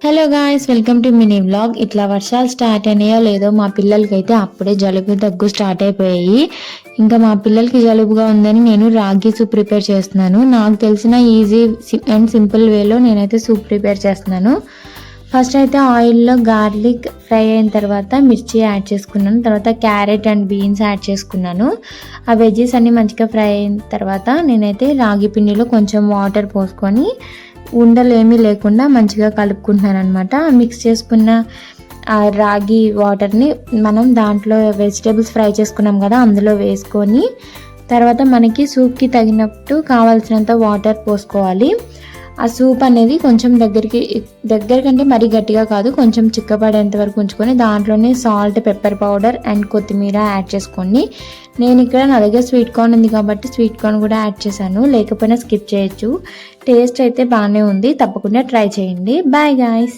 Hello guys, welcome to mini vlog. ఇట్లా వర్షాలు start అయినాయో లేదో మా పిల్లలకైతే అప్పుడే జలుబు దగ్గు స్టార్ట్ అయిపోయాయి. ఇంకా మా పిల్లలకి జలుబుగా ఉందని నేను రాగి సూప్ ప్రిపేర్ చేస్తున్నాను. నాకు తెలిసిన ఈజీ అండ్ సింపుల్ వేలో నేనైతే సూప్ ప్రిపేర్ చేస్తున్నాను. ఫస్ట్ అయితే ఆయిల్లో గార్లిక్ ఫ్రై అయిన తర్వాత మిర్చి యాడ్ చేసుకున్నాను. తర్వాత క్యారెట్ అండ్ బీన్స్ యాడ్ చేసుకున్నాను. ఆ వెజ్జెస్ అన్నీ మంచిగా ఫ్రై అయిన తర్వాత నేనైతే రాగి పిండిలో కొంచెం వాటర్ పోసుకొని ఉండలు ఏమీ లేకుండా మంచిగా కలుపుకుంటున్నాను అనమాట. మిక్స్ చేసుకున్న ఆ రాగి వాటర్ని మనం దాంట్లో వెజిటేబుల్స్ ఫ్రై చేసుకున్నాం కదా, అందులో వేసుకొని తర్వాత మనకి సూప్కి తగినట్టు కావాల్సినంత వాటర్ పోసుకోవాలి. ఆ సూప్ అనేది కొంచెం దగ్గరికంటే మరీ గట్టిగా కాదు, కొంచెం చిక్కబడేంత వరకు ఉంచుకొని దాంట్లోనే సాల్ట్, పెప్పర్ పౌడర్ అండ్ కొత్తిమీర యాడ్ చేసుకోండి. నేను ఇక్కడ నా దగ్గర స్వీట్ కార్న్ ఉంది కాబట్టి స్వీట్ కార్న్ కూడా యాడ్ చేశాను, లేకపోయినా స్కిప్ చేయొచ్చు. టేస్ట్ అయితే బాగానే ఉంది, తప్పకుండా ట్రై చేయండి. Bye guys.